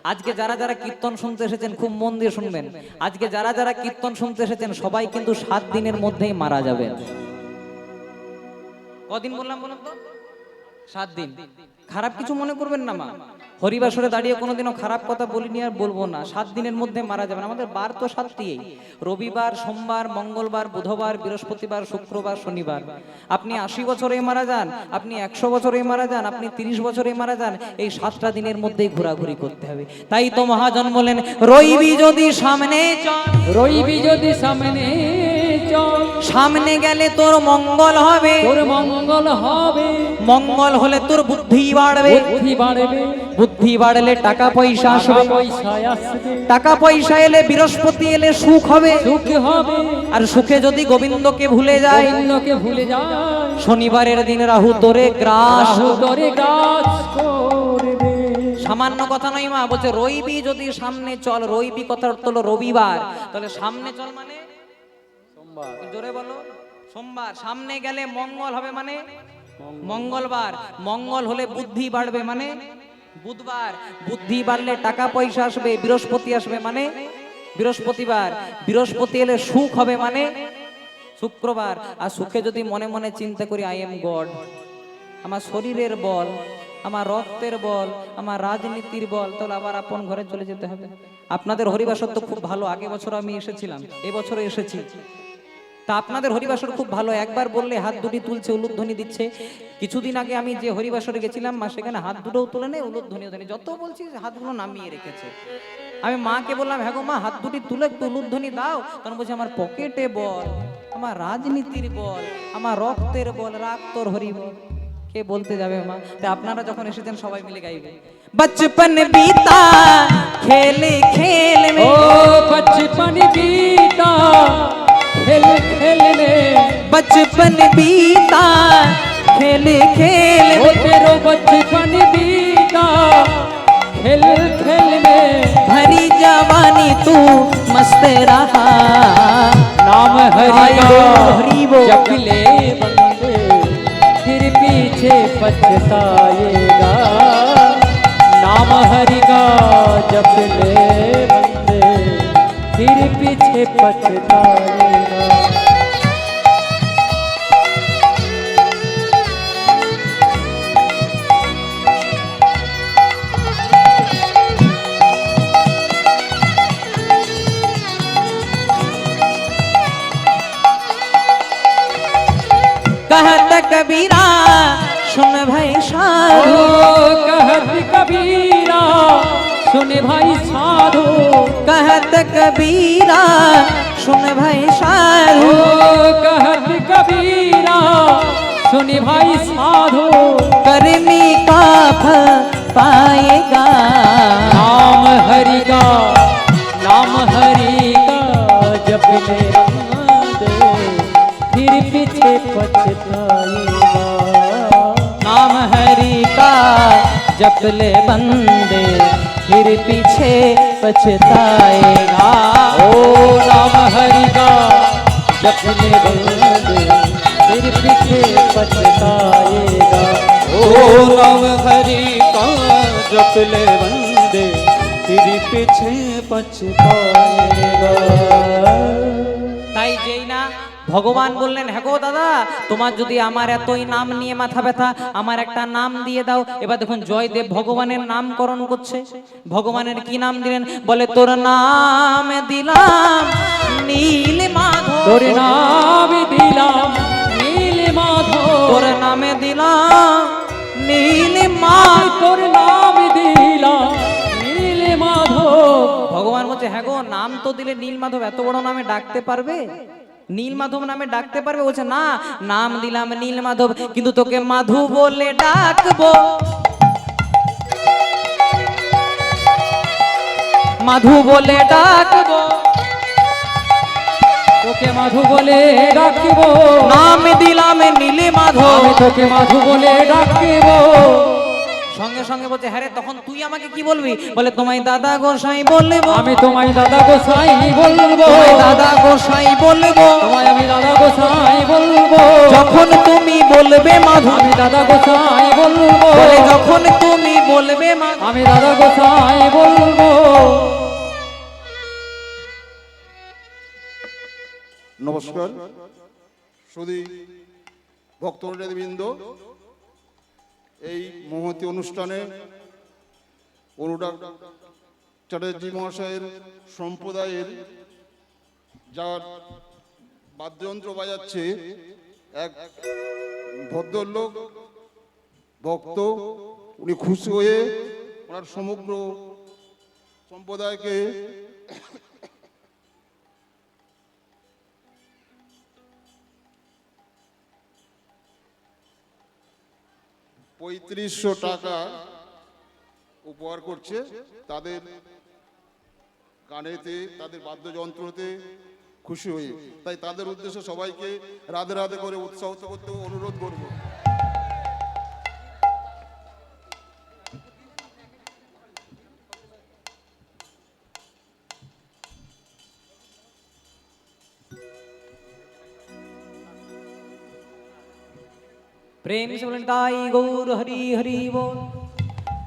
আজকে যারা যারা কীর্তন শুনতে এসেছেন খুব মন দিয়ে শুনবেন, আজকে যারা যারা কীর্তন শুনতে এসেছেন সবাই কিন্তু 7 দিনের মধ্যেই মারা যাবেন। কদিন বললাম বলুন তো? 7 দিন। খারাপ কিছু মনে করবেন না মা, হরিবাসরে দাঁড়িয়ে কোনোদিনও খারাপ কথা বলিনি আর বলবো না। 7 দিনের মধ্যে মারা যাবেন। আমাদের বার তো 7টি, রবিবার, সোমবার, মঙ্গলবার, বুধবার, বৃহস্পতিবার, শুক্রবার, শনিবার। আপনি 80 বছরে মারা যান, আপনি 100 বছরে মারা যান, আপনি 30 বছরে মারা যান, এই 7টা দিনের মধ্যেই ঘোরাঘুরি করতে হবে। তাই তো মহাজন বলেন, রইবি যদি সামনে চল, রইবি যদি সামনে চল, সামনে গেলে তোর মঙ্গল হবে, তোর মঙ্গল হবে। মঙ্গল হলে তোর বুদ্ধি বাড়বে, বুদ্ধি বাড়বে, বুদ্ধি বাড়লে টাকা পয়সা আসবে, পয়সা আসবে। টাকা পয়সা এলে বৃহস্পতি এলে সুখ হবে, সুখ হবে। আর সুখে যদি গোবিন্দকে ভুলে যায়, গোবিন্দকে ভুলে যায়, শনিবারের দিন রাহু তোরে গ্রাস, রাহু তোরে গ্রাস করবে। সামান্য কথা নয় মা, বলছে রইবি যদি সামনে চল। রইবি কথার অর্থ হলো রবিবার, তাহলে সামনে চল মানে সোমবার। জোরে বলো, সোমবার। সামনে গেলে মঙ্গল হবে মানে মঙ্গলবার, মঙ্গল হলে বুদ্ধি বাড়বে মানে বুধবার, বুদ্ধি বাড়লে টাকা পয়সা আসবে, বৃহস্পতি আসবে মানে বৃহস্পতিবার, বৃহস্পতি এলে সুখ হবে মানে শুক্রবার। আর সুখে যদি মনে মনে চিন্তা করি আই এম গড, আমার শরীরের বল, আমার রক্তের বল, আমার রাজনীতির বল, তাহলে আবার আপন ঘরে চলে যেতে হবে। আপনাদের হরিবাসর তো খুব ভালো, আগে বছর আমি এসেছিলাম, এবছরে এসেছি। তা আপনাদের হরিবাসর খুব ভালো, একবার বললে হাত দুটি তুলছে, উলুধ্বনি দিচ্ছে। কিছুদিন আগে আমি যে হরিবাসরে গেছিলাম, মা সেখানে হাত দুটোও তুলে নেই, উলুধ্বনিও দেয়নি। যত বলছি হাতগুলো নামিয়ে রেখেছে। আমি মাকে বললাম, হ্যাঁ গো মা, হাত দুটি তুলে একটু উলুধ্বনি দাও। তখন বলছে, আমার পকেটে বল, আমার রাজনীতির বল, আমার রক্তের বল, রাগ তোর হরি বল। কে বলতে যাবে মা? তাই আপনারা যখন এসেছেন সবাই মিলে গাইবে, बचपन बीता खेल खेल में, ओ बचपन बीता खेल खेल में, बचपन बीता खेल खेल ओ में, तेरो बचपन बीता खेल खेल में, भरी जवानी तू मस्त रहा, नाम हरि का हरि बोल। जप ले बंदे फिर पीछे पछताएगा, नाम हरि का जप ले बंदे फिर पीछे पछताएगा। कहत कबीरा सुन भाई साधु, कहत कबीरा सुन भाई साधु, कहत कबीरा सुन भाई साधु, कहत कबीरा सुन भाई साधु, करनी का फल पाएगा, नाम हरि का, नाम हरि का जप ले बंदे फिर पीछे पछताएगा, नाम हरि का जप ले बंदे फिर पीछे पछताएगा। ओ नाम हरि का जप ले बंदे फिर पीछे पछताएगा, ओ नाम हरि का जप ले बंदे फिर पीछे पछताएगा। তাই যেই না ভগবান বললেন, হ্যাঁ গো দাদা, তোমার যদি আমার এতই নাম নিয়ে মাথা ব্যথা, আমার একটা নাম দিয়ে দাও। এবার দেখুন জয়দেব ভগবানের নামকরণ করছে। ভগবানের কি নাম দিলেন? বলে, তোর নাম দিলাম নীল মাধব, তোর নাম দিলাম নীল মাধব, তোর নামে দিলাম নীল মাধব, তোর নাম দিলাম নীল মাধব। ভগবান বলছে, হ্যাঁ গো, নাম তো দিলে নীল মাধব, এত বড় নামে ডাকতে পারবে? নীল মাধব নামে ডাকতে পারবে? বলছে, না, নাম দিলাম নীল মাধব, কিন্তু তোকে মাধু বলে ডাকবো, মাধু বলে ডাকবো, তোকে মাধু বলে ডাকবো, নাম দিলাম নীল মাধব। আমি তোকে মাধু বলে ডাকবো। সঙ্গে সঙ্গে বলছে, হ্যাঁ রে, তখন তুই আমাকে কি বলবি? বলে, তোমায় দাদা গোসাই বলবো, আমি তোমায় দাদা গোসাই বলবো, তোমায় দাদা গোসাই বলবো, তোমায় আমি দাদা গোসাই বলবো, যখন তুমি বলবে মাধু, আমি দাদা গোসাই বলবো, বলে, যখন তুমি বলবে মা আমি দাদা গোসাই বলবো নমস্কার সুধী ভক্তবৃন্দ, এই মহতী অনুষ্ঠানে অনুরাগ চ্যাটার্জি মহাশয়ের সম্প্রদায়ের যার বাদ্যযন্ত্র বাজাচ্ছে এক ভদ্রলোক ভক্ত, উনি খুশি হয়ে ওনার সমগ্র সম্প্রদায়কে $3500 উপহার করছে তাদের গানেতে, তাদের বাদ্যযন্ত্রতে খুশি হয়ে। তাই তাদের উদ্দেশ্যে সবাইকে রাধে রাধে করে উৎসাহিত করতে অনুরোধ করব। প্রেম से বলেন তাই গৌর হরি হরি বল।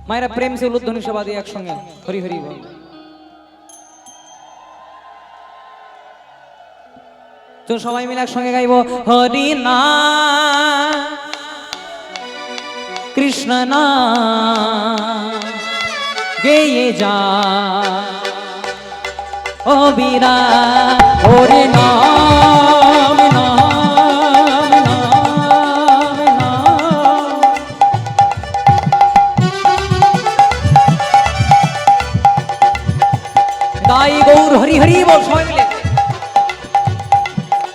মায়েরা প্রেম से উলুধ্বনি সভা দিয়ে একসঙ্গে হরি হরি বল। তো সবাই মিলে একসঙ্গে গাইবো হরি নাম কৃষ্ণ নাম গেয়ে যা ও বীরা হরি নাম নাম নাম তাই গৌর হরি হরি বল। সবাই মিলে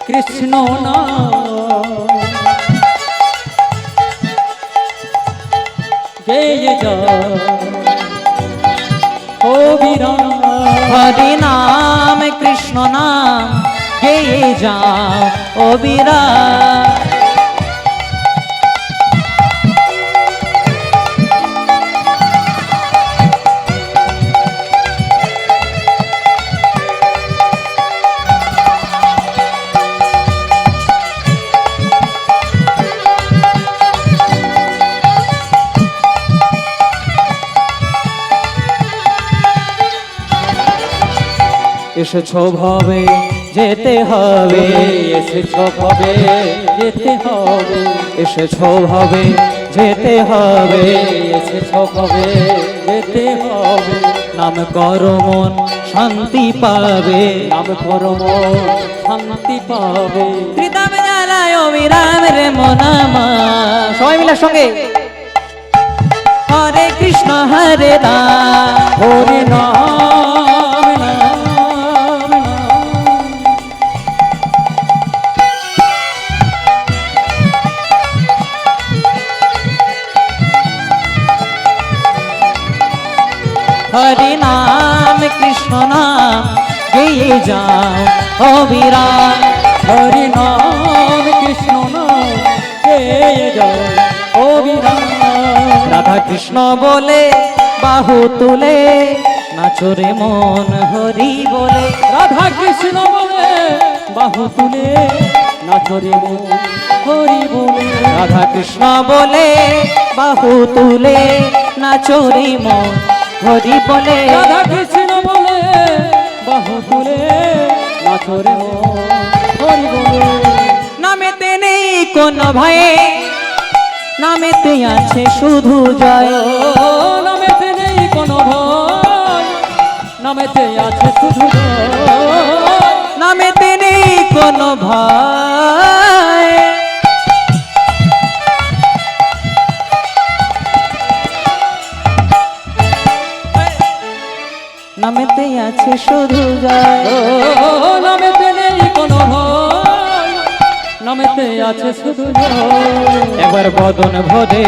কৃষ্ণ নাম গেয়ে যা ও বীরা হরি নাম কৃষ্ণ নাম গেয়ে যাও ও বীরা। এসেছো ভবে যেতে হবে, এসেছো ভবে যেতে হবে, এসেছো ভবে যেতে হবে, এসেছো ভবে যেতে হবে, নাম করো মন শান্তি পাবে, নাম করম শান্তি পাবে। ত্রিতাম জ্বালায় অবিরাম রে মনামা। সবাই মিলে সঙ্গে হরে কৃষ্ণ হরে রাম হরি নাম নাম নাম হরি নাম কৃষ্ণ নাম গেয়ে যাও ও বিরাম। হরি নাম কৃষ্ণ নাম গেয়ে যাও ও বিরাম। রাধা কৃষ্ণ বলে বাহু তুলে নাচরে মন হরি বলে। রাধা কৃষ্ণ বলে বাহু তুলে নাচরে মন হরি বলে। রাধা কৃষ্ণ বলে বাহু তুলে নাচরে মন হরি বলে। রাধা কৃষ্ণ বলে বাহু তুলে নাচরে মন হরি বলে। নামেতে নেই কোন ভয়, নামেতে আছে শুধু জয়। ও নামেতে নেই কোনো ভয়, নামেতে আছে শুধু জয়। নামেতে নেই কোন ভয়, নামেতে আছে শুধু জয়। ও নামেতে নেই কোনো ভয়, নামেতে আছে শুধু জয়। একবার বদন ভরে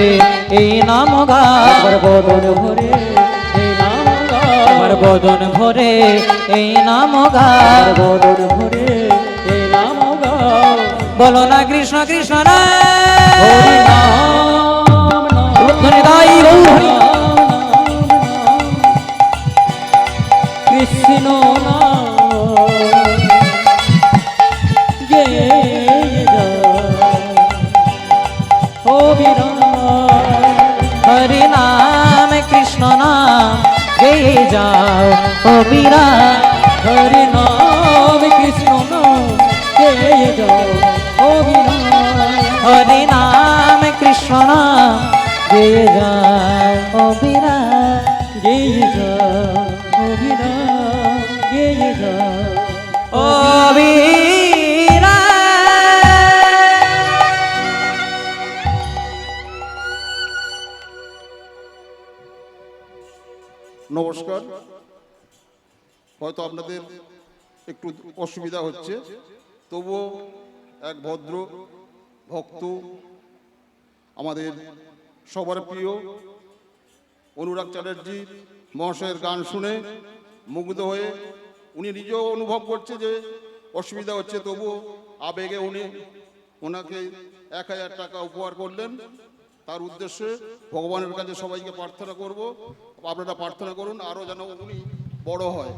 এই নাম গায়, একবার বদন ভরে এই নাম গায়। একবার বদন ভরে এই নাম গায়। একবার বদন ভরে এই নাম গায়। বলো না কৃষ্ণ কৃষ্ণ না হরি নাম নাম ধ্বনি দাই গৌর হরি। কৃষ্ণ নাম গেয়ে যাও ও বিরাম। হরি নাম কৃষ্ণ যাও অবিরা হরি নাম কৃষ্ণ নাম গেয়ে যাও অবিরা হরে নাম কৃষ্ণ নাম গেয়ে যাও অবিরা গেয়ে যাও অবিরা গেয়ে যাও অবিরা। নমস্কার। হয়তো আপনাদের একটু অসুবিধা হচ্ছে, তবুও এক ভদ্র ভক্ত আমাদের সবার প্রিয় অনুরাগ চ্যাটার্জি মহাশয়ের গান শুনে মুগ্ধ হয়ে উনি নিজেও অনুভব করছে যে অসুবিধা হচ্ছে, তবুও আবেগে উনি ওনাকে 1000 টাকা উপহার করলেন। তার উদ্দেশ্যে ভগবানের কাছে সবাইকে প্রার্থনা করব, আপনারা প্রার্থনা করুন আরও যেন উনি বড় হয়।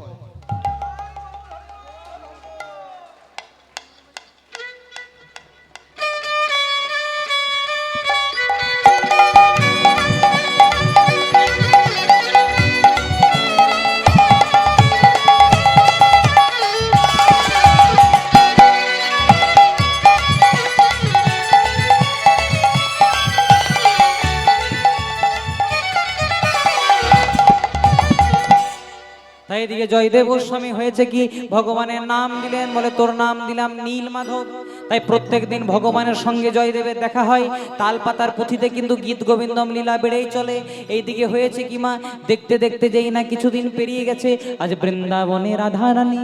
তাই এদিকে জয়দেব গোস্বামী হয়েছে কি, ভগবানের নাম দিলেন, বলে তোর নাম দিলাম নীল মাধব। তাই প্রত্যেক দিন ভগবানের সঙ্গে জয়দেবের দেখা হয়। তালপাতার পুঁথিতে কিন্তু গীত গোবিন্দম লীলা বেড়েই চলে। এইদিকে হয়েছে কি মা, দেখতে দেখতে যেই না কিছুদিন পেরিয়ে গেছে, আজ বৃন্দাবনে রাধা রানী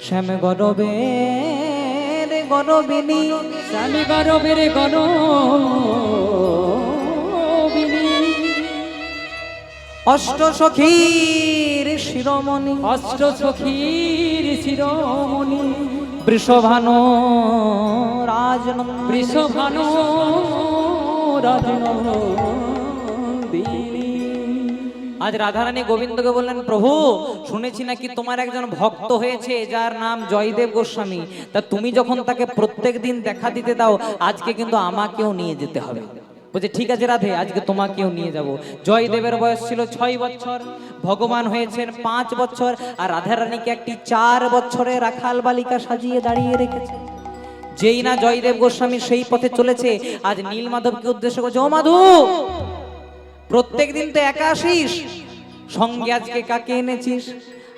শ্যাম গরবে গরবিনী, স্বামী গরবের গরবিনী অষ্ট সখীর শিরোমণি, অষ্ট সখীর শিরোমণি বৃষভানু রাজনন্দিনী, বৃষভানু রাজনন্দিনী। আজ রাধারানী গোবিন্দকে বললেন, প্রভু শুনেছি নাকি তোমার একজন ভক্ত হয়েছে যার নাম জয়দেব গোস্বামী, তা তুমি যখন তাকে প্রত্যেক দিন দেখা দিতে দাও, আজকে কিন্তু আমাকেও নিয়ে যেতে হবে। বলছে ঠিক আছে রাধে, আজকে তোমাকেও নিয়ে যাব। জয়দেবের বয়স ছিল 6 বছর, ভগবান হয়েছেন 5 বছর, আর রাধারানীকে একটি 4 বছরের রাখাল বালিকা সাজিয়ে দাঁড়িয়ে রেখেছে। যেই না জয়দেব গোস্বামী সেই পথে চলেছে, আজ নীলমাধবকে উদ্দেশ্য করছে, ও মাধু প্রত্যেক দিন তো একা আসিস, সঙ্গে আজকে কাকে এনেছিস?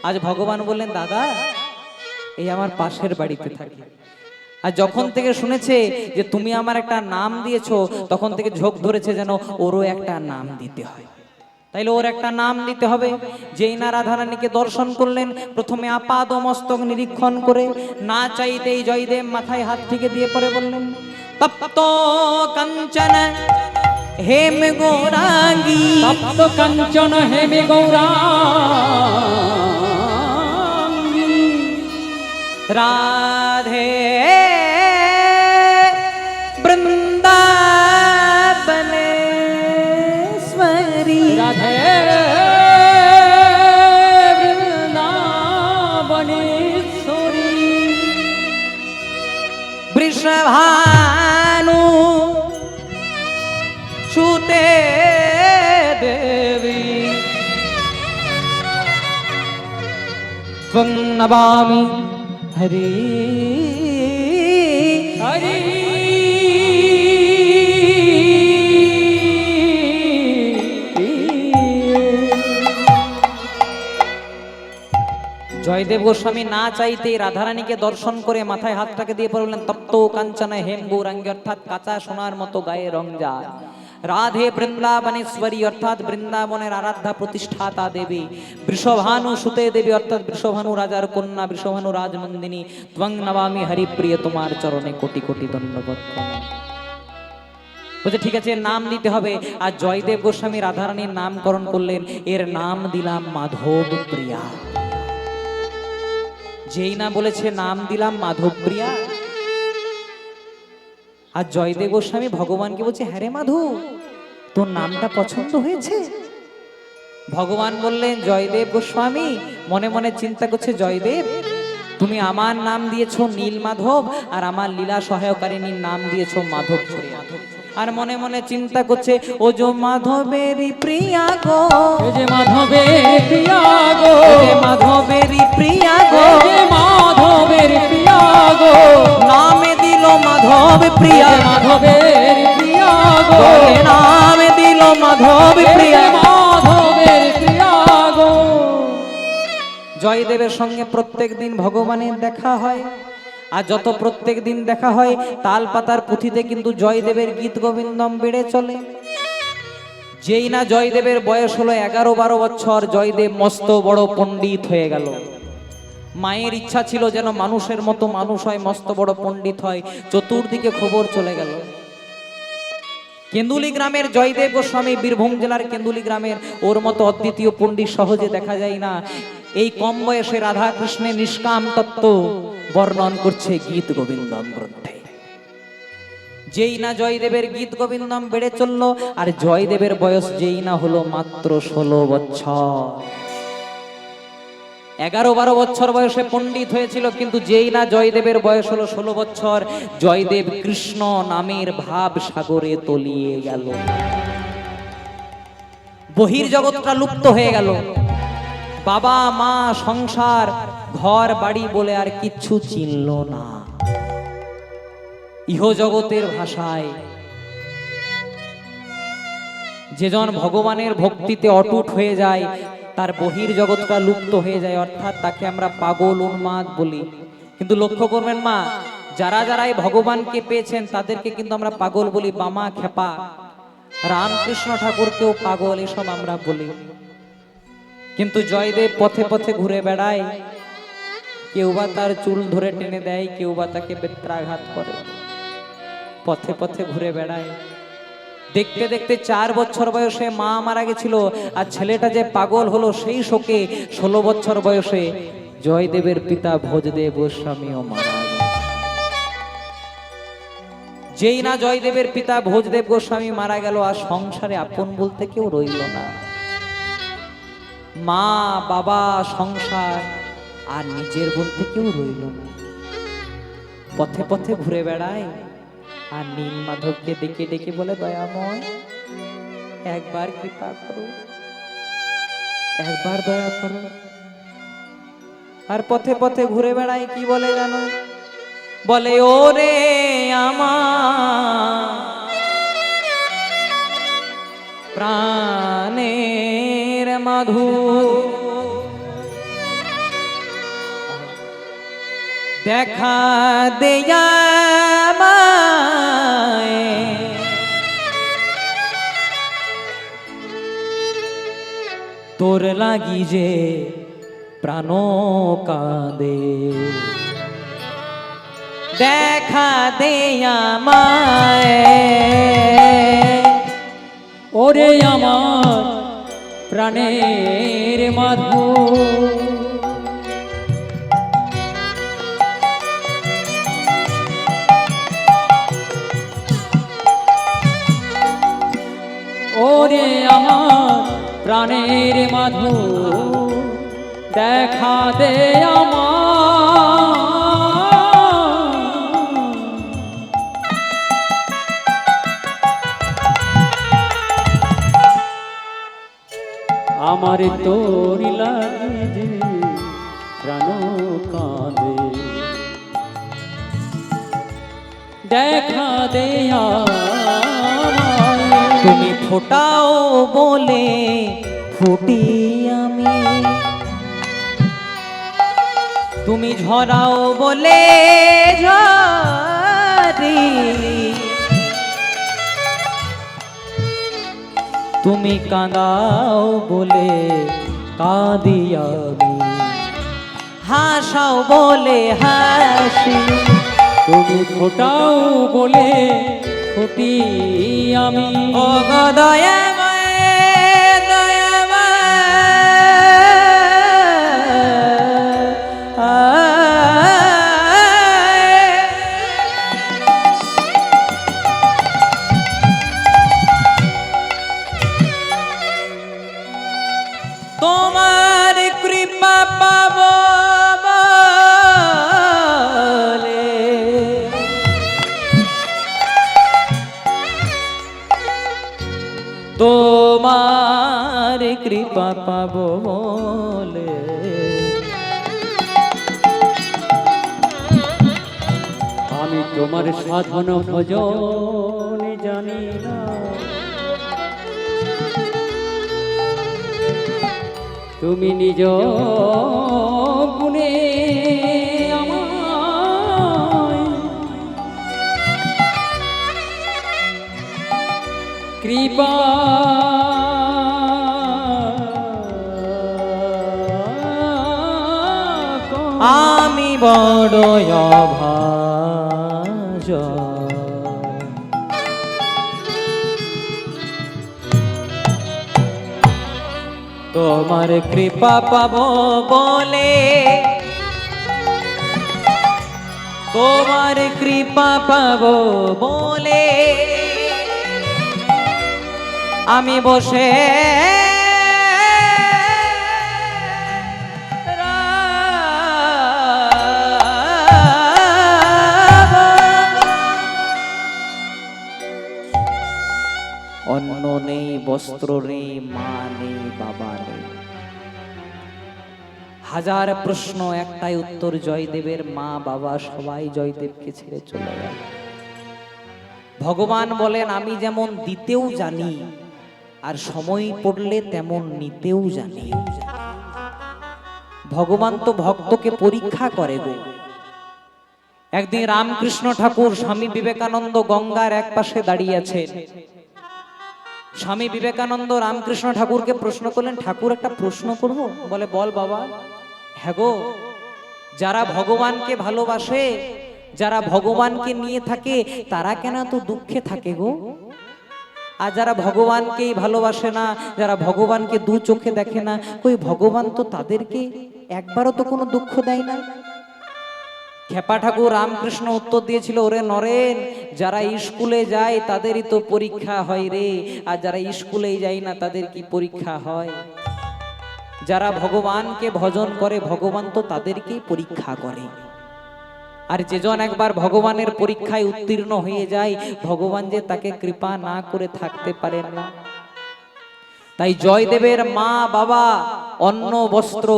আজ ভগবান বললেন, দাদা এই আমার পাশের বাড়িতে থাকে, আর যখন থেকে শুনেছে যে তুমি আমার একটা নাম দিয়েছো, তখন থেকে ঝোঁক ধরেছে যেন ওরও একটা নাম দিতে হয়। তাইলে ওর একটা নাম দিতে হবে। যেই না রাধারানীকে দর্শন করলেন, প্রথমে আপাদ মস্তক নিরীক্ষণ করে না চাইতেই জয়দেব মাথায় হাত থেকে দিয়ে পরে বললেন, তপ্ত কাঞ্চন হেম গৌরাঙ্গী, তপ্ত কাঞ্চন হেমে গৌরাঙ্গী রাধে বৃন্দাবনেশ্বরী, রাধে বৃন্দাবনেশ্বরী, বৃষভানু সুতে দেবী, ত্বং নমামি হরি হরি জয়দেব গোস্বামী না চাইতেই রাধারানীকে দর্শন করে মাথায় হাতটাকে দিয়ে বললেন, তপ্ত কাঞ্চন হেম গৌরাঙ্গী, অর্থাৎ কাঁচা সোনার মতো গায়ে রং যায়। রাধে বৃন্দাবনেশ্বরী, অর্থাৎ বৃন্দাবনের আরাধ্যা প্রতিষ্ঠাতা দেবী। বৃষভানু সুতে দেবী, অর্থাৎ বৃষভানু রাজার কন্যা, বৃষভানু রাজনন্দিনী। ত্বং নমামি হরিপ্রিয়, তোমার চরণে কোটি কোটি দণ্ডবত প্রণাম। বলছে ঠিক আছে, নাম দিতে হবে। আর জয়দেব গোস্বামী রাধারানীর নামকরণ করলেন, এর নাম দিলাম মাধব প্রিয়া। যেই না বলেছে নাম দিলাম মাধব প্রিয়া, আর জয়দেব গোস্বামী ভগবানকে বলছে, হ্যাঁ রে মাধু, তোর নামটা পছন্দ হয়েছে? ভগবান বললেন, জয়দেব গোস্বামী মনে মনে চিন্তা করছে, জয়দেব তুমি আমার নাম দিয়েছো নীল মাধব, আর আমার লীলা সহায়কারিনীর নাম দিয়েছো মাধব প্রিয়া। আর মনে মনে চিন্তা করছে ও যে মাধবেরই প্রিয়া গো, এই যে মাধবের প্রিয়া গো, ও যে মাধবেরই প্রিয়া গো, এই যে মাধবের প্রিয়া গো, নামে দিল মাধব প্রিয়া, এই যে মাধবের প্রিয়া গো, বলে নামে দিল মাধব এই যে প্রিয়া। মাধবের প্রিয়া গো। জয়দেবের সঙ্গে প্রত্যেক দিন ভগবানের দেখা হয়, আর যত প্রত্যেক দিন দেখা হয় তাল পাতার পুঁথিতে কিন্তু জয়দেবের গীত গোবিন্দম বেড়ে চলে। যেই না জয়দেবের বয়স হলো 11-12 বছর, জয়দেব মস্ত বড় পণ্ডিত হয়ে গেল। মায়ের ইচ্ছা ছিল যেন মানুষের মতো মানুষ হয়, মস্ত বড় পণ্ডিত হয়। চতুর্দিকে খবর চলে গেল কেন্দুলি গ্রামের জয়দেব গোস্বামী, বীরভূম জেলার কেন্দুলি গ্রামের, ওর মতো অদ্বিতীয় পণ্ডিত সহজে দেখা যায় না। এই কম বয়সে রাধা কৃষ্ণের নিষ্কাম তত্ত্ব বর্ণন করছে গীত গোবিন্দম গ্রন্থে। যেই না জয়দেবের গীত গোবিন্দম বেড়ে চলল, আর জয়দেবের বয়স যেই না হলো মাত্র 16 বছর। 11-12 বছর বয়সে পণ্ডিত হয়েছিল, কিন্তু যেই না জয়দেবের বয়স হলো 16 বছর, জয়দেব কৃষ্ণ নামের ভাব সাগরে তলিয়ে গেল। বহির্জগৎটা লুপ্ত হয়ে গেল। বাবা মা সংসার ঘর বাড়ি বলে আর কিচ্ছু চিনল না। ইহজগতের ভাষায় যেজন ভগবানের ভক্তিতে অটুট হয়ে যায়, তার বহির্জগৎটা লুপ্ত হয়ে যায়, অর্থাৎ তাকে আমরা পাগল উন্মাদ বলি। কিন্তু লক্ষ্য করবেন মা, যারা যারা এই ভগবানকে পেয়েছেন তাদেরকে কিন্তু আমরা পাগল বলি, বামা খেপা, রামকৃষ্ণ ঠাকুরকেও পাগল, এসব আমরা বলি। কিন্তু জয়দেব পথে পথে ঘুরে বেড়ায়, কেউ বা তার চুল ধরে টেনে দেয়, কেউ বা তাকে বেত্রাঘাত করে, পথে পথে ঘুরে বেড়ায়। দেখতে দেখতে 4 বছর বয়সে মা মারা গেছিল, আর ছেলেটা যে পাগল হলো সেই শোকে 16 বছর বয়সে জয়দেবের পিতা ভোজদেব গোস্বামীও মারা গেল। যেই না জয়দেবের পিতা ভোজদেব গোস্বামী মারা গেল, আর সংসারে আপন বলতে কেউ রইল না। মা বাবা সংসার আর নিজের বলতে কেউ রইল না। পথে পথে ঘুরে বেড়ায়, আর নীল মাধবকে ডেকে ডেকে বলে, দয়াময় একবার কৃপা করো, একবার দয়া করো। আর পথে পথে ঘুরে বেড়ায়, কি বলে জানো? বলে ওরে আমার প্রাণের মাধু, দেখা দেয়া মায়, তোর লাগি যে প্রাণ কাঁদে, দেখা দেয়া মায়, ওরে আমার প্রাণের মাধু, ওরে আমার প্রাণের মাধু, দেখা দে আমার তোর লাগে যে প্রাণ কাঁদে, দেখা দে তুমি ফোটাও বলে ফুটি আমি, তুমি ঝরাও বলে ঝরি, তুমি কাঁদাও বলে কাঁদি আমি, হাসাও বলে হাসি, তুমি ফোটাও বলে ফুটি আমি। ও গো দয়াময় তোমার কৃপা পাবো বলে কৃপা পাবো বলে। আমি তোমার সাধন ভজন জানি না, তুমি নিজ গুণে আমায় কৃপা আমি বড় অভাজন। তোমার কৃপা পাবো বলে, তোমার কৃপা পাবো বলে আমি বসে অন্ন নেই, বস্ত্র নেই, মা নেই, বাবা নেই। হাজার প্রশ্ন একটাই উত্তর, জয়দেবের মা বাবা সবাই জয়দেবকে ছেড়ে চলে গেল। ভগবান বলেন আমি যেমন দিতেও জানি আর সময় পড়লে তেমন নিতেও জানি। ভগবান তো ভক্তকে পরীক্ষা করে গো। একদিন রামকৃষ্ণ ঠাকুর স্বামী বিবেকানন্দ গঙ্গার এক পাশে দাঁড়িয়ে আছেন। স্বামী বিবেকানন্দ রামকৃষ্ণ ঠাকুরকে প্রশ্ন করলেন, ঠাকুর একটা প্রশ্ন করব? বলে বল বাবা। হ্যাঁ গো, যারা ভগবানকে ভালোবাসে, যারা ভগবানকে নিয়ে থাকে, তারা কেন তো দুঃখে থাকে গো? আর যারা ভগবানকেই ভালোবাসে না, যারা ভগবানকে দু চোখে দেখে না, কই ভগবান তো তাদেরকে একবারও তো কোনো দুঃখ দেয় না। খেপা ঠাকুর রামকৃষ্ণ উত্তর দিয়েছিল, ওরে নরেন, যারা স্কুলে যায় তাদেরই তো পরীক্ষা হয় রে, আর যারা স্কুলেই যায় না তাদের কি পরীক্ষা হয়? যারা ভগবানকে ভজন করে ভগবান তো তাদেরকেই পরীক্ষা করে। আর যেজন একবার ভগবানের পরীক্ষায় উত্তীর্ণ হয়ে যায়, ভগবান যে তাকে কৃপা না করে থাকতে পারেন না। তাই জয়দেবের মা বাবা, অন্ন বস্ত্র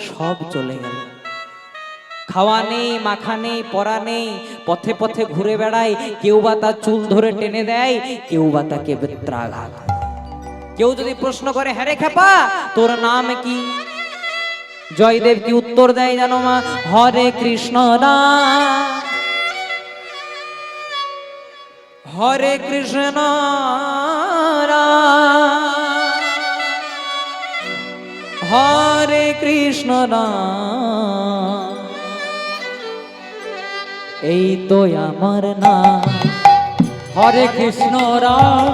সব চলে গেল। খাওয়া নেই, মাখা নেই, পরা নেই, পথে পথে ঘুরে বেড়ায়। কেউ বা তার চুল ধরে টেনে দেয়, কেউ বা তাকে বেত্রাঘাত। কেউ যদি প্রশ্ন করে, হ্যাঁ রে খেপা তোর নাম কি? জয়দেব কি উত্তর দেয় জানো মা? হরে কৃষ্ণ রাম, হরে কৃষ্ণ রাম, হরে কৃষ্ণ রাম, এই তো আমার নাম। হরে কৃষ্ণ রাম,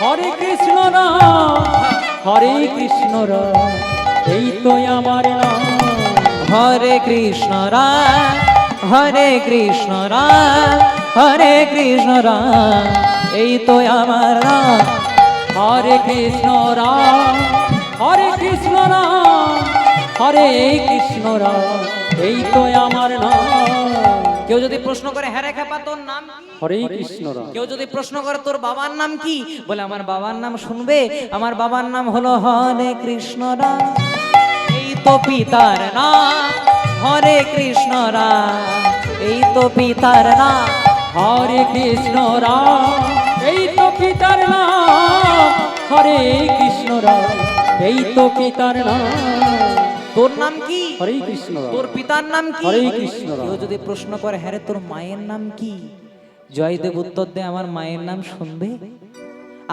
হরে কৃষ্ণ রাম, হরে কৃষ্ণ রাম, এই তো আমার নাম। হরে কৃষ্ণ রাম, হরে কৃষ্ণ রাম, হরে কৃষ্ণ রাম, এই তো আমার নাম। হরে কৃষ্ণ রাম, হরে কৃষ্ণ রাম, হরে কৃষ্ণ রাম, এই তো আমার নাম। কেউ যদি প্রশ্ন করে, হ্যাঁ রে খেপা তোর নাম কি? হরে কৃষ্ণ রাম। কেউ যদি প্রশ্ন করে তোর বাবার নাম কি? বলে আমার বাবার নাম শুনবে, আমার বাবার নাম হলো হরে কৃষ্ণ রাম, এই তো পিতার নাম। হরে কৃষ্ণ রাম, এই তো পিতার নাম। হরে কৃষ্ণ রাম, এই তো পিতার নাম। হরে কৃষ্ণ রাম, এই তো পিতার নাম। তোর নাম কি? হরে কৃষ্ণ রাম। তোর পিতার নাম কি? হরে কৃষ্ণ রাম। কেউ যদি প্রশ্ন করে, হ্যাঁ রে তোর মায়ের নাম কি? জয়দেব উত্তর দেয়, আমার মায়ের নাম শুনবে?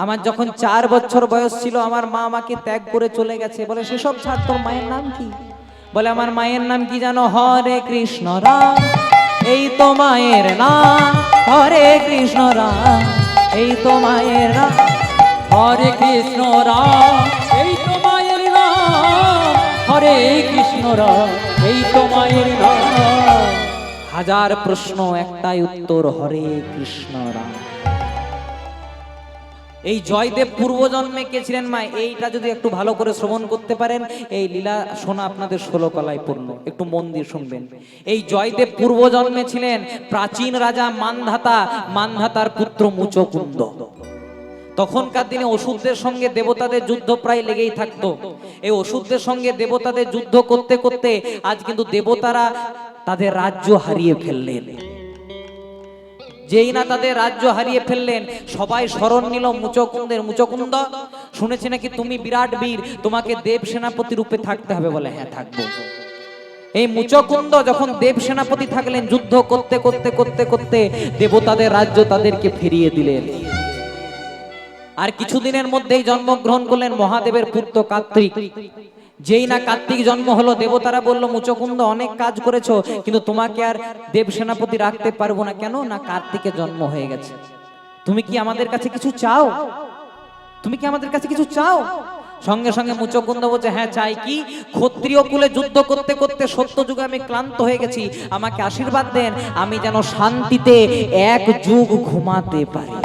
আমার যখন 4 বছর বয়স ছিল আমার মা আমাকে ত্যাগ করে চলে গেছে। বলে সেসব ছাড়, তোর মায়ের নাম কি? বলে আমার মায়ের নাম কি জানো? হরে কৃষ্ণ রাম, এই তো মায়ের নাম। হরে কৃষ্ণ রাম, এই তো মায়ের নাম। হরে কৃষ্ণ রাম, এই তো মায়ের নাম। হরে কৃষ্ণ রাম, এই তো মায়ের নাম। হাজার প্রশ্ন একটাই উত্তর, হরে কৃষ্ণ রাম। এই জয়দেব পূর্বজন্মে কে ছিলেন মা? এইটা যদি একটু ভালো করে শ্রবণ করতে পারেন, এই লীলা শোনা আপনাদের 16 কলায় পূর্ণ। একটু মন দিয়ে শুনবেন। এই জয়দেব পূর্বজন্মে ছিলেন প্রাচীন রাজা মানধাতা, মানধাতার পুত্র মুচকুন্দ। তখনকার দিনে অসুরদের সঙ্গে দেবতাদের যুদ্ধ প্রায় লেগেই থাকতো। এই অসুরদের সঙ্গে দেবতাদের যুদ্ধ করতে করতে আজ কিন্তু দেবতারা তাদের রাজ্য হারিয়ে ফেললেন। যেই না তাদের রাজ্য হারিয়ে ফেললেন, সবাই শরণ নিল মুচকুন্দের। মুচকুন্দ, শুনেছি নাকি তুমি বিরাট বীর, তোমাকে দেব সেনাপতি রূপে থাকতে হবে। বলে হ্যাঁ থাকবো। এই মুচকুন্দ যখন দেব সেনাপতি থাকলেন, যুদ্ধ করতে করতে করতে করতে দেবতাদের রাজ্য তাদেরকে ফিরিয়ে দিলেন। আর কিছুদিনের মধ্যেই জন্মগ্রহণ করলেন মহাদেবের পুত্র কার্তিক। যেই না কার্তিক জন্ম হলো, দেবতারা বলল মুচকুন্দ অনেক কাজ করেছো, কিন্তু তোমাকে আর দেব সেনাপতি রাখতে পারবো না। কেন না কার্তিকের জন্ম হয়ে গেছে। তুমি কি আমাদের কাছে কিছু চাও? তুমি কি আমাদের কাছে কিছু চাও? সঙ্গে সঙ্গে মুচকুন্দ বলছে হ্যাঁ চাই। কি? ক্ষত্রিয় কুলে যুদ্ধ করতে করতে সত্য যুগে আমি ক্লান্ত হয়ে গেছি, আমাকে আশীর্বাদ দেন, আমি যেন শান্তিতে এক যুগ ঘুমাতে পারি।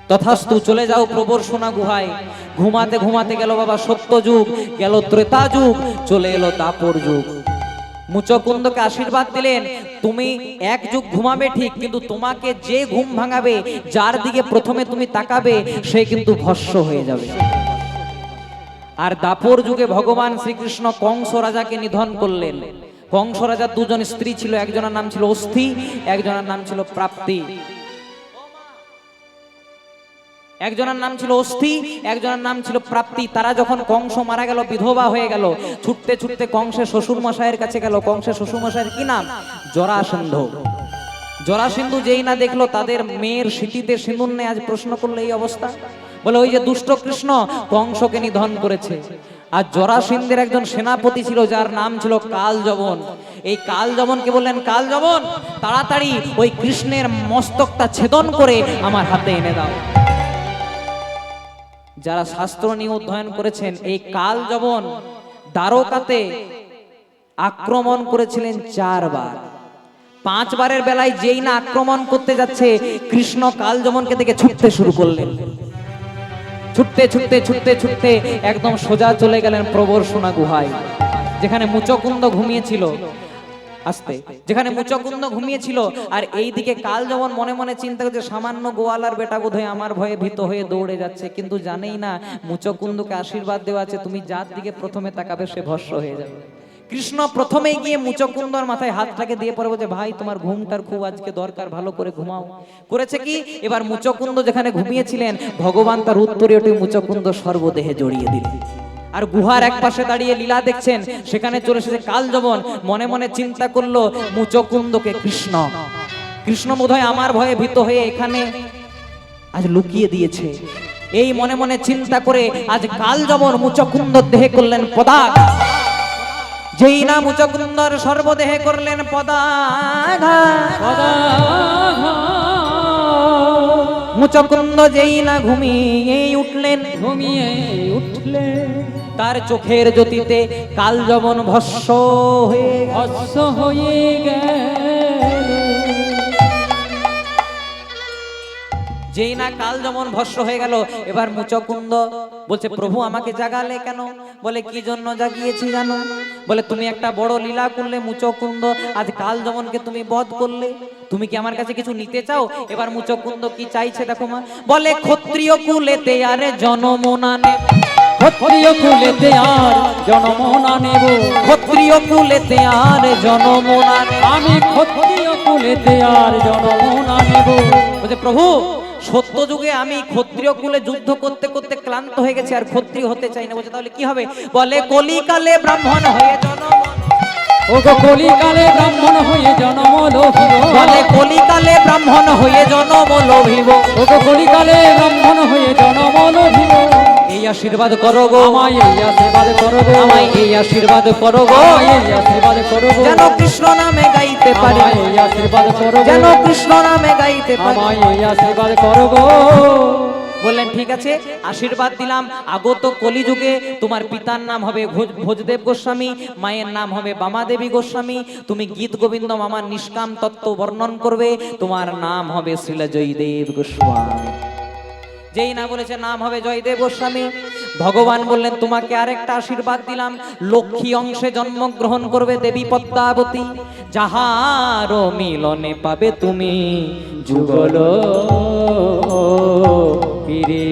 তথাস্তু, চলে যাও প্রবর্ষণা গুহায়। ঘুমাতে ঘুমাতে গেল বাবা সত্য যুগ, গেল ত্রেতা যুগ, চলে এলো দাপর যুগ। মুচকুন্দকে আশীর্বাদ দিলেন, তুমি এক যুগ ঘুমাবে ঠিক, কিন্তু তোমাকে যে ঘুম ভাঙাবে, যার দিকে প্রথমে তুমি তাকাবে, সে কিন্তু ভস্ম হয়ে যাবে। আর দাপর যুগে ভগবান শ্রীকৃষ্ণ কংস রাজাকে নিধন করলেন। কংস রাজার দুজন স্ত্রী ছিল, একজনের নাম ছিল অস্থি, একজনের নাম ছিল প্রাপ্তি। একজনের নাম ছিল অস্থি, একজনের নাম ছিল প্রাপ্তি। তারা যখন কংস মারা গেল, বিধবা হয়ে গেল, ছুটতে ছুটতে কংসের শ্বশুর মশাইয়ের কাছে গেল। কংসের শ্বশুর মশাইয়ের কি নাম? জরাসন্ধ। জরাসন্ধু যেই না দেখলো তাদের মেয়ের সিঁথিতে সিঁদুর নেই, আজ প্রশ্ন করলে এই অবস্থা। বলে ওই যে দুষ্ট কৃষ্ণ কংসকে নিধন করেছে। আর জরাসন্ধের একজন সেনাপতি ছিল, যার নাম ছিল কালযবন। এই কালযবনকে বললেন, কালযবন তাড়াতাড়ি ওই কৃষ্ণের মস্তকটা ছেদন করে আমার হাতে এনে দাও। যারা শাস্ত্র নিয়ে অধ্যয়ন করেছেন, এই কালযবন দ্বারকাতে আক্রমণ করেছিলেন 4 বার। 5 বারের বেলায় যেই না আক্রমণ করতে যাচ্ছে, কৃষ্ণ কালযবনকে দেখে ছুটতে শুরু করলেন। ছুটতে ছুটতে ছুটতে ছুটতে একদম সোজা চলে গেলেন প্রবর্ষণা গুহায়, যেখানে মুচকুন্দ ঘুমিয়েছিল। আস্তে, যেখানে মুচকুন্দ ঘুমিয়েছিল। আর এইদিকে কালযবন মনে মনে চিন্তা করছে, সামান্য গোয়ালার বেটা বোধহয় আমার ভয়ে ভীত হয়ে দৌড়ে যাচ্ছে, কিন্তু জানেই না মুচকুন্দকে আশীর্বাদ দেওয়া আছে, তুমি যার দিকে প্রথমে তাকাবে সে ভস্ম হয়ে যাবে। কৃষ্ণ প্রথমেই গিয়ে মুচকুন্দর মাথায় হাতটাকে দিয়ে পরে বলছে, ভাই তোমার ঘুমটার খুব আজকে দরকার, ভালো করে ঘুমাও। করেছে কি? এবার মুচকুন্দ যেখানে ঘুমিয়েছিলেন, ভগবান তার উত্তরে ওটি মুচকুন্দ সর্বদেহে জড়িয়ে দিলেন। আর গুহার এক পাশে দাঁড়িয়ে লীলা দেখছেন, সেখানে চলে এসেছে কালযবন। মনে মনে চিন্তা করলো, মুচকুন্দকে কৃষ্ণ কৃষ্ণ বোধহয় আমার ভয়ে ভীত হয়ে এখানে আজ লুকিয়ে দিয়েছে। এই মনে মনে চিন্তা করে আজ কালযবন মুচকুন্দর দেহে করলেন পদাঘাত। যেই না মুচকুন্দর সর্বদেহে করলেন পদাঘাত, মুচকুন্দ যেই না ঘুমিয়ে উঠলেন, তার চোখের জ্যোতিতে কালযবন ভস্ম হয়ে গেল। যেই না কালযবন ভস্ম হয়ে গেল, এবার মুচকুন্দ বলছে, প্রভু আমাকে জাগালে কেন? বলে কি জন্য জাগিয়েছি জানো? বলে তুমি একটা বড় লীলা করলে মুচকুন্দ, আজ কালযবনকে তুমি বধ করলে, তুমি কি আমার কাছে কিছু নিতে চাও? এবার মুচকুন্দ কি চাইছে দেখো মা। বলে ক্ষত্রিয় কুলেতে আরে জনম না নেব, ক্ষত্রিয় কুলেতে আর জনম না নেব, ক্ষত্রিয় কুলেতে আর জনম না নেব, আমি ক্ষত্রিয় কুলেতে আর জনম না নেব। বলছে প্রভু সত্য যুগে আমি ক্ষত্রিয় কুলে যুদ্ধ করতে করতে ক্লান্ত হয়ে গেছি, আর ক্ষত্রিয় হতে চাই না। বলছে তাহলে কি হবে? বলে কলিকালে ব্রাহ্মণ হয়ে জন্ম, ও গো কলিকালে ব্রাহ্মণ হয়ে জন্ম লোভিব, বলে কলিকালে ব্রাহ্মণ হয়ে জন্ম লোভিব, ও গো কলিকালে ব্রাহ্মণ হয়ে জন্ম লোভিব। এই আশীর্বাদ করো গো আমায়, এই আশীর্বাদ করো গো আমায়, এই আশীর্বাদ করো গো, এই আশীর্বাদ করো গো, যেন কৃষ্ণ নামে গাইতে পারি, এই আশীর্বাদ করো গো, যেন কৃষ্ণ নামে গাইতে পারি, আমায় এই আশীর্বাদ করো গো। বললেন ঠিক আছে, আশীর্বাদ দিলাম। আগত কলিযুগে তোমার পিতার নাম হবে ভোজদেব গোস্বামী, মায়ের নাম হবে বামাদেবী গোস্বামী। তুমি গীত গোবিন্দম আমার নিষ্কাম তত্ত্ব বর্ণন করবে, তোমার নাম হবে শ্রীল জয়দেব গোস্বামী। যেই না বলেছে নাম হবে জয়দেব গোস্বামী, ভগবান বললেন তোমাকে আরেকটা আশীর্বাদ দিলাম, লক্ষ্মী অংশে জন্মগ্রহণ করবে দেবী পদ্মাবতী, যাহার মিলনে পাবে তুমি যুগল ফিরে।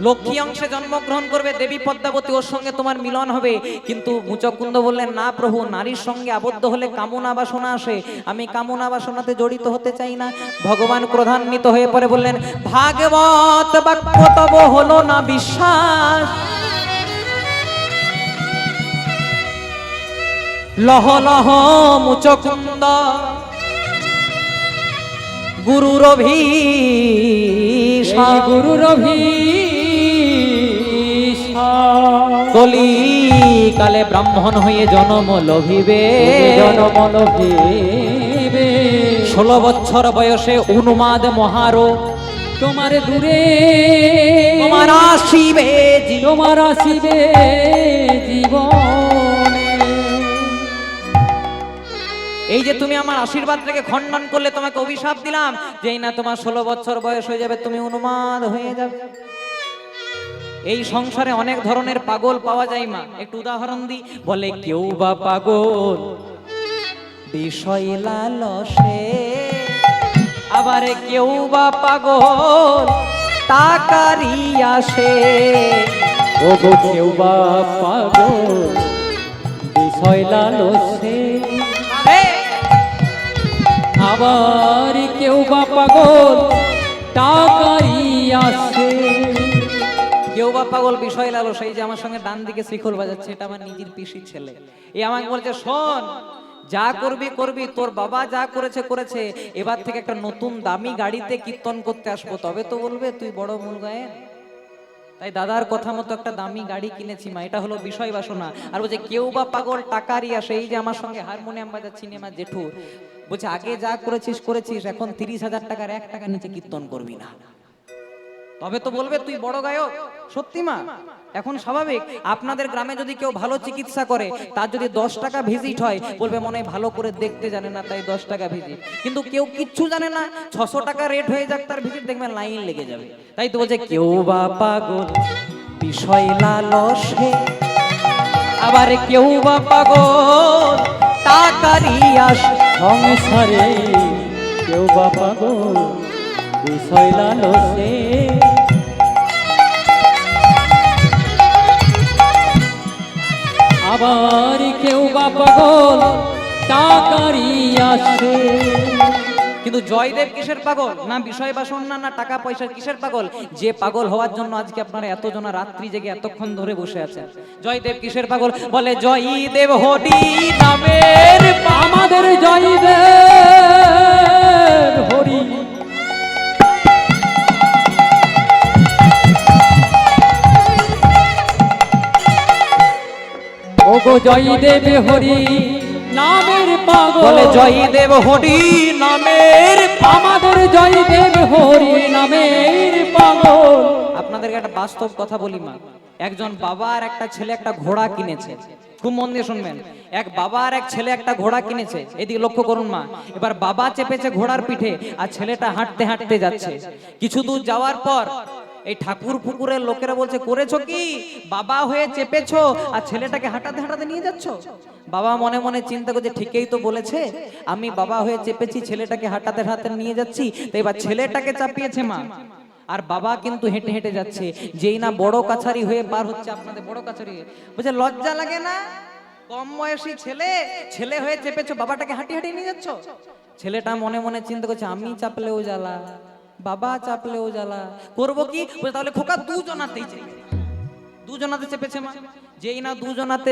লক্ষ্মী অংশে জন্মগ্রহণ করবে দেবী পদ্মাবতী, ওর সঙ্গে তোমার মিলন হবে। কিন্তু মুচকুন্দ বললেন না প্রভু, নারীর সঙ্গে আবদ্ধ হলে কামনা বাসনা আসে, আমি কামনা বাসনাতে জড়িত হতে চাই না। ভগবান ক্রোধান্বিত হয়ে পড়ে বললেন, ভাগবত বাক্য তব হলো না বিশ্বাস, লহ লহ মুচকুন্দ গুরুর অভিশাপ, গুরুর কলি কালে ব্রাহ্মণ হয়ে জন্ম লভিবে, জনম লভিবে। 16 বছর বয়সে উন্মাদ মহারোগ তোমার দূরে তোমার আসিবে তোমার আসিবে জীবনে। এই যে তুমি আমার আশীর্বাদ থেকে খণ্ডন করলে, তোমাকে অভিশাপ দিলাম, যেই না তোমার 16 বছর বয়স হয়ে যাবে তুমি উন্মাদ হয়ে যাবে। এই সংসারে অনেক ধরনের পাগল পাওয়া যায় মা, একটু উদাহরণ দিই। বলে কেউ বা পাগল বিষয় লালসে, আবার কেউ বা পাগল টাকারি আসে। ও গো কেউ বা পাগল বিষয় লালসে, আবার কেউ বা পাগল টাকারি আসে। কেউ বা পাগল বিষয় লালস, এই যে আমার সঙ্গে ডান দিকে শিখল বাজাচ্ছে, এটা আমার নিজের পিসির ছেলে। এই আমাকে বলছে, শোন যা করবি করবি, তোর বাবা যা করেছে করেছে, এবার থেকে একটা নতুন দামি গাড়িতে কীর্তন করতে আসবো, তবে তো বলবে তুই বড় মূল গায়ে। তাই দাদার কথা মতো একটা দামি গাড়ি কিনেছি মা, এটা হলো বিষয় বাসনা। আর বলছে কেউ বা পাগল টাকারই আসে, এই যে আমার সঙ্গে হারমোনিয়াম বাজাচ্ছি আমার জেঠু, বলছে আগে যা করেছিস করেছিস, এখন 30,000 টাকার 1 টাকা নিচে কীর্তন করবি না, তবে তো বলবে তুই বড় গায়ক। সত্যি মা, এখন স্বাভাবিক। আপনাদের গ্রামে যদি কেউ ভালো চিকিৎসা করে, তার যদি 10 টাকা ভিজিট হয়, বলবে মনে হয় ভালো করে দেখতে জানে না, তাই 10 টাকা ভিজিট। কিন্তু কেউ কিচ্ছু জানে না, 600 টাকা রেট হয়ে যাক তার ভিজিট, দেখবেন লাইন লেগে যাবে। তাই তো বলছে কেউ বা পাগল বিষয় লালসে, আবার কেউ বা পাগল টাকারি আসে। সংসারে কেউ বা পাগল বিষয় লালসে, আবার কেউ বা পাগল টাকারি আসে। কিন্তু জয়দেব কিসের পাগল? না বিষয় বাসনা, না টাকা পয়সার। কিসের পাগল? যে পাগল হওয়ার জন্য আজকে আপনারা এতজনা রাত্রি জেগে এতক্ষণ ধরে বসে আছেন। জয়দেব কিসের পাগল? বলে জয়দেব হরি নামের, আমাদের জয়দেব হরি, ও গো জয়দেব হরি নামের পাগল। বলে জয়দেব হরি নামের, আমাদের জয়দেব হরি নামের পাগল। আপনাদেরকে একটা বাস্তব কথা বলি মা, একজন বাবা আর একটা ছেলে একটা ঘোড়া কিনেছে। খুব মন দিয়ে শুনবেন। এক বাবা আর এক ছেলে একটা ঘোড়া কিনেছে, এদিকে লক্ষ্য করুন মা। এবার বাবা চেপেছে ঘোড়ার পিঠে, আর ছেলেটা হাঁটতে হাঁটতে যাচ্ছে। কিছু দূর যাওয়ার পর এই ঠাকুর পুকুরের লোকেরা বলছে, করেছো কি? বাবা হয়ে চেপেছো আর ছেলেটাকে হাঁটাতে হাঁটাতে নিয়ে যাচ্ছ। বাবা মনে মনে চিন্তা করছে, ঠিকই তো বলেছে, আমি বাবা হয়ে চেপেছি, ছেলেটাকে হাঁটাতে হাঁটাতে নিয়ে যাচ্ছি। তো এবার ছেলেটাকে চাপিয়েছে মা, আর বাবা কিন্তু হেঁটে হেঁটে যাচ্ছে। যেই না বড় কাছারি হয়ে পার হচ্ছে, আপনাদের বড় কাছারি, বলছে লজ্জা লাগে না? কম বয়সী ছেলে, ছেলে হয়ে চেপেছো, বাবাটাকে হাঁটি হাঁটি নিয়ে যাচ্ছ। ছেলেটা মনে মনে চিন্তা করছে, আমি চাপলেও জ্বালা, বাবা চাপলেও জ্বালা, করবো কি? বলে তাহলে খোকা দুজনাতেই চেপে। দুজনাতে চেপেছে মা। যেই না দুজনাতে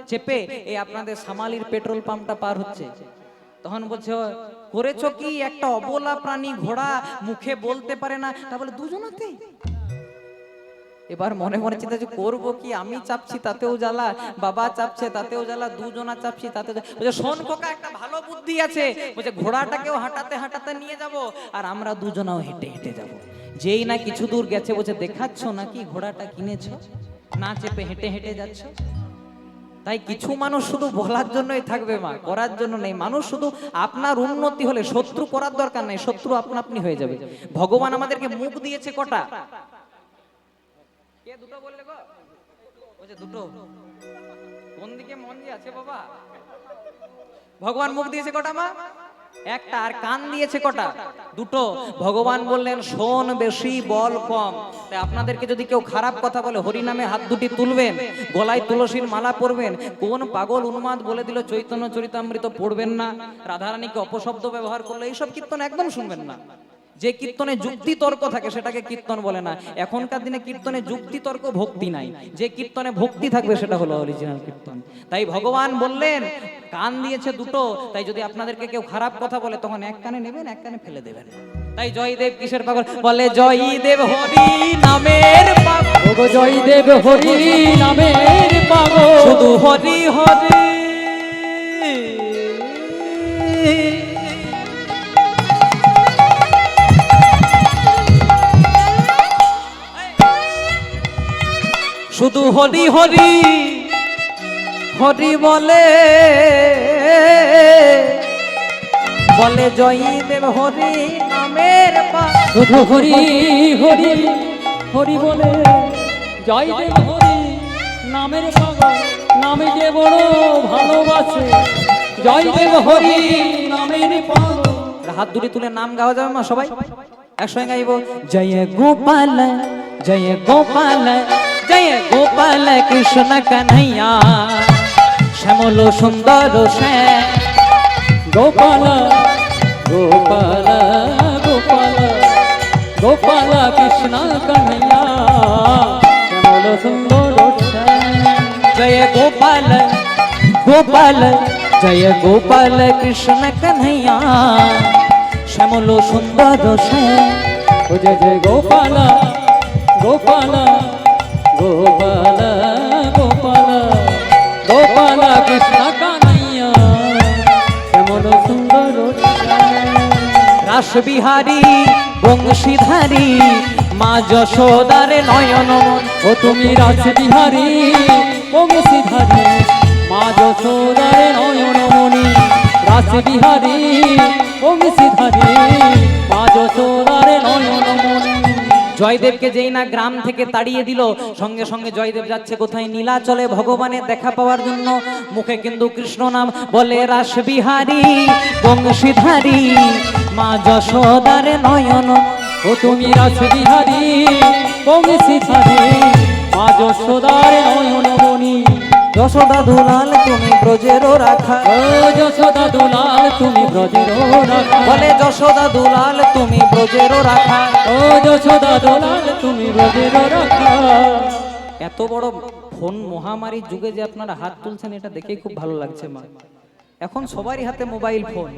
চেপে এই আপনাদের সামালির পেট্রোল পাম্পটা পার হচ্ছে, তখন বলছে, করেছো কি? একটা অবলা প্রাণী ঘোড়া, মুখে বলতে পারে না, তা বলে দুজনাতে। এবার মনে মনে চিন্তা করবো কি, আমি চাপছি তাতেও জ্বালা, বাবা চাপছে তাতেও জ্বালা, দুজনা চাপছি তাতেও জ্বালা। বলছে শোন খোকা, একটা ভালো বুদ্ধি আছে। বলছে ঘোড়াটাকেও হাঁটাতে হাঁটাতে নিয়ে যাব, আর আমরা দুজনাও হেঁটে হেঁটে যাব। যেই না কিছু দূর গেছে, বলছে দেখাচ্ছ নাকি ঘোড়াটা কিনেছো, না চেপে হেঁটে হেঁটে যাচ্ছ। তাই কিছু মানুষ শুধু বলার জন্যই থাকবে মা, করার জন্য নেই। মানুষ শুধু আপনার উন্নতি হলে, শত্রু করার দরকার নেই, শত্রু আপনা আপনি হয়ে যাবে। ভগবান আমাদেরকে মুখ দিয়েছে কটা? কে দুটো বললে গো? বলছে দুটো। কোন দিকে মন দিয়ে আছে বাবা? ভগবান মুখ দিয়েছে কটা মা? একটা। আর কান দিয়েছে কটা? দুটো। ভগবান বললেন শোন বেশি বল কম। তাই আপনাদেরকে যদি কেউ খারাপ কথা বলে, হরি নামে হাত দুটি তুলবেন, গলায় তুলসীর মালা পরবেন। কোন পাগল উন্মাদ বলে দিল চৈতন্য চরিতামৃত পড়বেন না, রাধারানীকে অপশব্দ ব্যবহার করলো, এইসব কীর্তন একদম শুনবেন না। যে কীর্তনে যুক্তি তর্ক থাকে সেটাকে কীর্তন বলে না। এখনকার দিনে কীর্তনে যুক্তি তর্ক ভক্তি নাই। যে কীর্তনে ভক্তি থাকবে সেটা হলো অরিজিনাল কীর্তন। তাই ভগবান বললেন কান দিয়েছে দুটো। তাই যদি আপনাদেরকে কেউ খারাপ কথা বলে তখন এক কানে নেবেন, এক কানে ফেলে দেবেন। তাই জয়দেব কিসের পাগল? বলে জয়দেব হরি নামের পাগল। ওগো জয়দেব হরি নামের পাগল, শুধু হরি হরি। শুধু হরি হরি হরি বলে, বলে জয়দেব হরি নামের পাগল। শুধু হরি হরি হরি বলে জয়দেব হরি নামের পাগল, নামে যে বড় ভালোবাসে জয়দেব হরি নামের পাগল। হাত দুটি তুলে নাম গাওয়া যাবে মা সবাই একসঙ্গে গাইব। জয় গোপাল জয় গোপাল জয় গোপাল কৃষ্ণ কন্হैया শ্যামল সুন্দর শ্যাম। গোপাল গোপাল গোপাল গোপাল কৃষ্ণ কন্হैया শ্যামল সুন্দর শ্যাম। জয় গোপাল গোপাল জয় গোপাল কৃষ্ণ কন্হैया শ্যামল সুন্দর শ্যাম। ও জয় জয় গোপাল গোপাল গোপাল গোপাল গোপাল কৃষ্ণ কন্হैया শ্যামল সুন্দর শ্যাম। রাস বিহারী বংশীধারী মা যশোদারে নয়ন। ও তুমি রাস বিহারী বংশীধারী মা যশোদারে নয়নমণি। রাস বিহারী বংশীধারী মা যশোদারে নয়নমণি। জয়দেবকে যেই না গ্রাম থেকে তাড়িয়ে দিল, সঙ্গে সঙ্গে জয়দেব যাচ্ছে কোথায়? নীলাচলে ভগবানের দেখা পাওয়ার জন্য। মুখে কিন্তু কৃষ্ণ নাম বলে, রাস বিহারী বংশীধারী মা যশোদারে নয়ন। ও তুমি রাস বিহারী বংশীধারী মা যশোদারে নয়নমণি। যশোদা দুলাল তুমি ব্রজেরও রাখা। ও যশোদা দুলাল তুমি ব্রজের রাখা। বলে যশোদা দুলাল তুমি ব্রজেরও রাখা। ও যশোদা দুলাল তুমি ব্রজের রাখা। এত বড় ফোন মহামারীর যুগে যে আপনারা হাত তুলছেন, এটা দেখেই খুব ভালো লাগছে মা। এখন সবারই হাতে মোবাইল ফোন।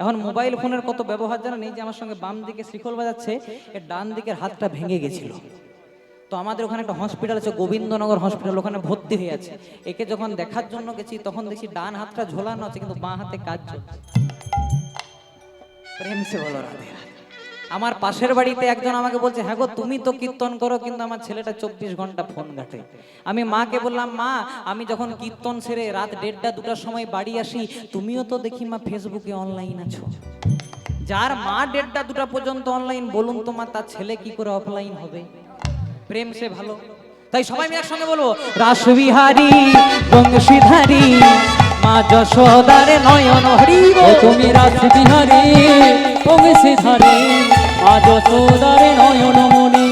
এখন মোবাইল ফোনের কত ব্যবহার জানেন? এই যে আমার সঙ্গে বাম দিকে শিকল বাজাচ্ছে, এর ডান দিকের হাতটা ভেঙে গেছিল। তো আমাদের ওখানে একটা হসপিটাল আছে, গোবিন্দনগর হসপিটাল, ওখানে ভর্তি হয়ে আছে। একে যখন দেখার জন্য গেছি তখন দেখছি ডান হাতটা ঝোলানো আছে কিন্তু বাঁ হাতে কাজ চলছে। প্রেম সে বলো রাধে রাধে। আমার পাশের বাড়িতে একজন আমাকে বলছে, হ্যাঁ গো তুমি তো কীর্তন করো কিন্তু আমার ছেলেটা 24 ঘন্টা ফোন ঘাটে। আমি মাকে বললাম, মা আমি যখন কীর্তন সেরে রাত 1:30 2টার সময় বাড়ি আসি, তুমিও তো দেখি মা ফেসবুকে অনলাইন আছো। যার মা 1:30 2টা পর্যন্ত অনলাইন, বলুন তো মা তার ছেলে কি করে অফলাইন হবে? প্রেম সে ভালো। তাই সবাই মিলে একসঙ্গে বলবো, রাস বিহারী বংশীধারী মা যশোদারে নয়ন হরি। ও তুমি রাস বিহারী বংশীধারী মা যশোদারে নয়নমণি।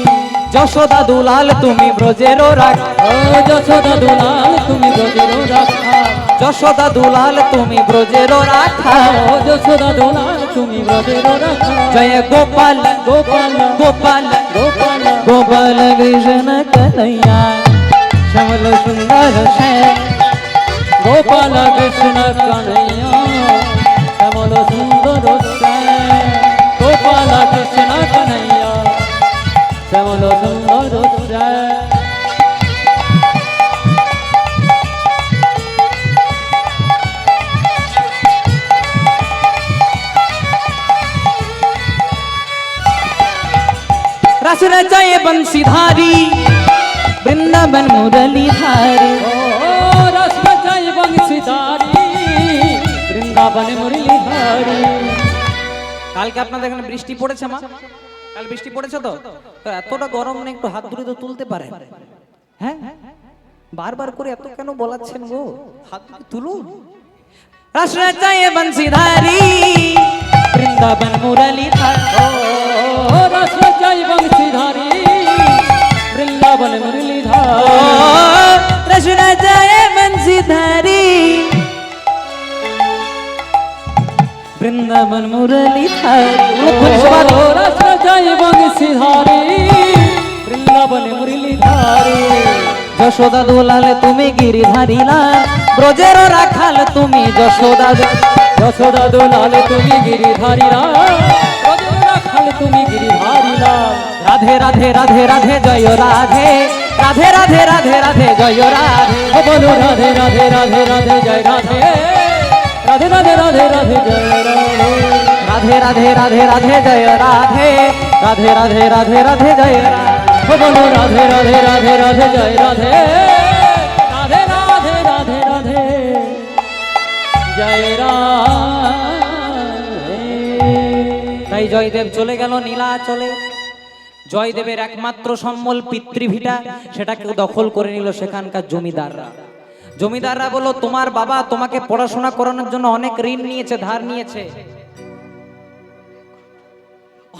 যশোদা দুলাল তুমি ব্রজেরও রাখা। ও যশোদা দুলাল তুমি ব্রজের রাখা। যশোদা দুলাল তুমি ব্রজেরও রাখা। ও যশোদা দুলাল তুমি ব্রজের রাখা। জয় গোপাল গোপাল গোপাল গোপাল গোপাল কৃষ্ণ কন্হैया শ্যামল সুন্দর শ্যাম। গোপাল কৃষ্ণ কন্হैया শ্যামল সুন্দর শ্যাম। গোপাল কৃষ্ণ কন্হैया শ্যামল সুন্দর শ্যাম। रस रचाए बंसीधारी वृंदावन मुरलीधारी। ओ रस বৃন্দাবন মুরলীধারী। কালকে আপনাদের এখানে বৃষ্টি পড়েছে মা? কাল বৃষ্টি পড়েছে তো? তো এতটা গরম না, একটু হাত ধরে তো তুলতে পারে? হ্যাঁ, বারবার করে এত কেন বলাচ্ছেন গো? হাত ধরে তুলুন। রস রচায়ে বংশীধারী বৃন্দাবন মুরলীধারী, ও রস রচাই বংশীধারী বৃন্দাবন মুরলীধারী। রস রচায়ে বংশীধারী বৃন্দাবন মুরলীধারী। ও রস রচাই বংশীধারী বৃন্দাবন মুরলীধারী। যশোদা দুলাল তুমি গিরিধারী লাল, ব্রজের রাখাল তুমি যশোদা। যশোদা দুলাল তুমি গিরিধারী লাল, ব্রজের রাখাল তুমি গিরিধারী লাল। রাধে রাধে রাধে রাধে জয় রাধে, রাধে রাধে রাধে রাধে জয় রাধে। ও বলো রাধে রাধে রাধে রাধে জয় রাধে, রাধে রাধে রাধে রাধে জয় রাধে। রাধে রাধে রাধে রাধে জয় রাধে, রাধে রাধে রাধে রাধে জয় রাধে। ও বলো রাধে রাধে রাধে রাধে জয় রাধে, রাধে রাধে রাধে রাধে জয় রাধে। তাই জয়দেব চলে গেল নীলাচলে। জয়দেবের একমাত্র সম্বল পিতৃভিটা, সেটাকে দখল করে নিল সেখানকার জমিদাররা। জমিদাররা বলল তোমার বাবা তোমাকে পড়াশোনা করানোর জন্য অনেক ঋণ নিয়েছে, ধার নিয়েছে,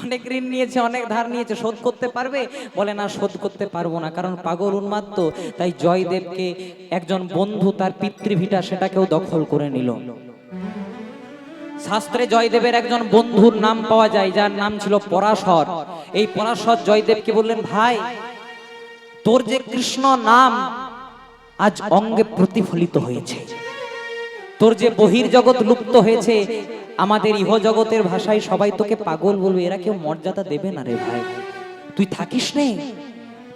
অনেক ঋণ নিয়েছে, অনেক ধার নিয়েছে, শোধ করতে পারবে? বলে না, শোধ করতে পারবো না, কারণ পাগল উন্মাদ। তাই জয়দেবকে একজন বন্ধু তার পিতৃভিটা সেটাকেও দখল করে নিল। শাস্ত্রে জয়দেবের একজন বন্ধুর নাম পাওয়া যায়, যার নাম ছিল পরাশর। এই পরাশর জয়দেবকে বললেন, ভাই তোর যে কৃষ্ণ নাম আজ অঙ্গে প্রতিফলিত হয়েছে, তোর যে বহির্জগৎ লুপ্ত হয়েছে, আমাদের ইহ জগতের ভাষায় সবাই তোকে পাগল বলবে, এরা কেউ মর্যাদা দেবে না রে ভাই। তুই থাকিস নে,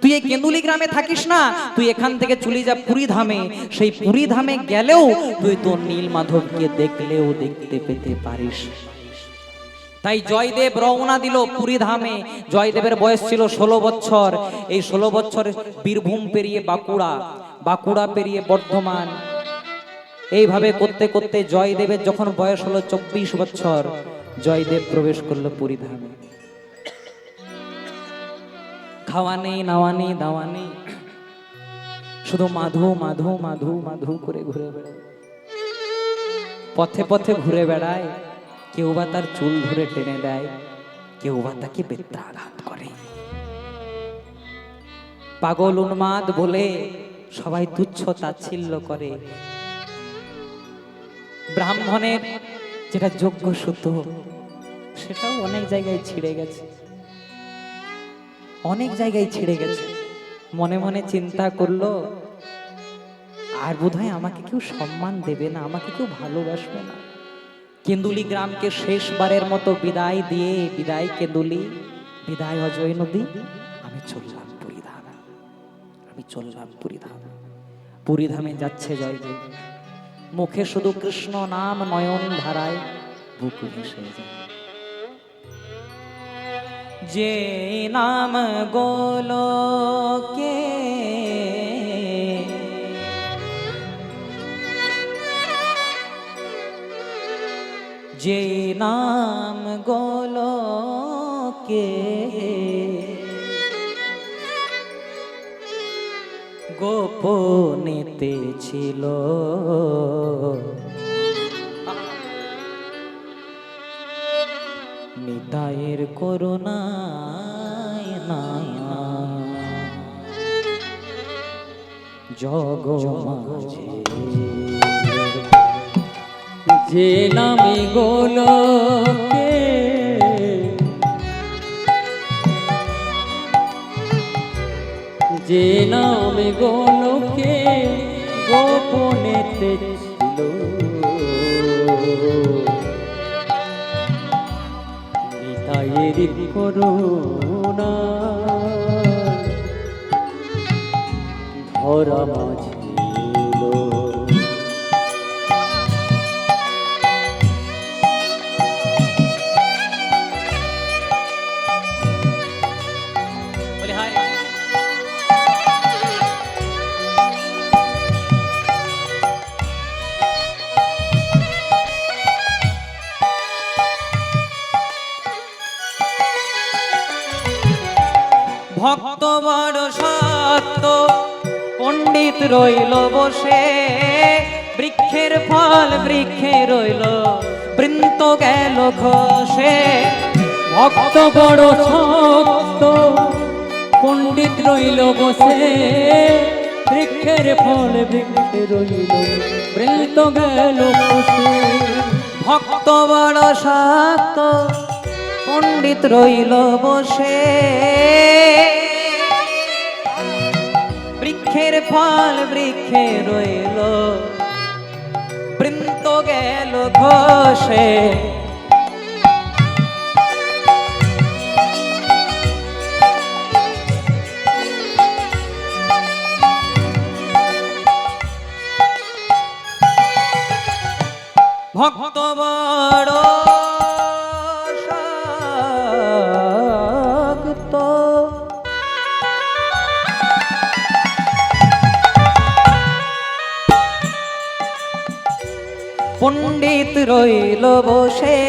তুই এই কেন্দুলি গ্রামে থাকিস না, তুই এখান থেকে চলে যা পুরী ধামে। সেই পুরী ধামে গেলেও তুই তোর নীল মাধবকে দেখলেও দেখতে পেতে পারিস। তাই জয়দেব রওনা দিল পুরী ধামে। জয়দেবের বয়স ছিল 16 বছর। এই 16 বছর বীরভূম পেরিয়ে বাঁকুড়া, বাঁকুড়া পেরিয়ে বর্ধমান, এইভাবে করতে করতে জয়দেবের যখন বয়স হলো 24 বছর, জয়দেব প্রবেশ করলো পুরী ধামে। খাওয়া নেই, নাওয়া নেই, দাওয়া নেই, শুধু মাধু মাধু মাধু মাধু করে ঘুরে বেড়ায়। পথে পথে ঘুরে বেড়ায়, কেউ বা তার চুল ধরে টেনে দেয়, কেউ বা তাকে বেত্রাঘাত করে। পাগল উন্মাদ বলে সবাই তুচ্ছ তাচ্ছিল্য করে। ব্রাহ্মণের যেটা যোগ্য সুতো, সেটাও অনেক জায়গায় ছিঁড়ে গেছে, অনেক জায়গায় ছিঁড়ে গেছে। মনে মনে চিন্তা করলো, আর বোধহয় আমাকে কেউ সম্মান দেবে না, আমাকে কেউ ভালোবাসবে না। কেন্দুলি গ্রামকে শেষবারের মতো বিদায় দিয়ে, বিদায় কেন্দুলি, বিদায় অজয় নদী, আমি চললাম পুরী ধামে, আমি চললাম পুরী ধামে। পুরী ধামে যাচ্ছে জয়দেব, মুখে শুধু কৃষ্ণ নাম, নয়ন ধারায় বুক ভেসে যায়। যে নাম গোলোকে যে নাম গোলোকে গোপনেতে ছিল, নিতায়ের করুণায় নায়া জগ মাঝে যে নামে গোলকে যে নামে গোলকে গোপনেতে ছিল, নিতায়ের করুণা ধরা মাঝে পণ্ডিত রইল বসে, বৃক্ষের ফল বৃক্ষে রইল, বৃন্ত গেল ঘষে। ভক্ত বড় শক্ত, পণ্ডিত রইল বসে, বৃক্ষের ফল বৃক্ষে রইল, বৃন্ত গেল বসে। ভক্ত বড় শক্ত, পণ্ডিত রইল বসে, বৃক্ষের ফল বৃক্ষে রইল, বৃন্ত গেল ঘষে। ভক্ত বড় শক্ত, পণ্ডিত রইল বসে,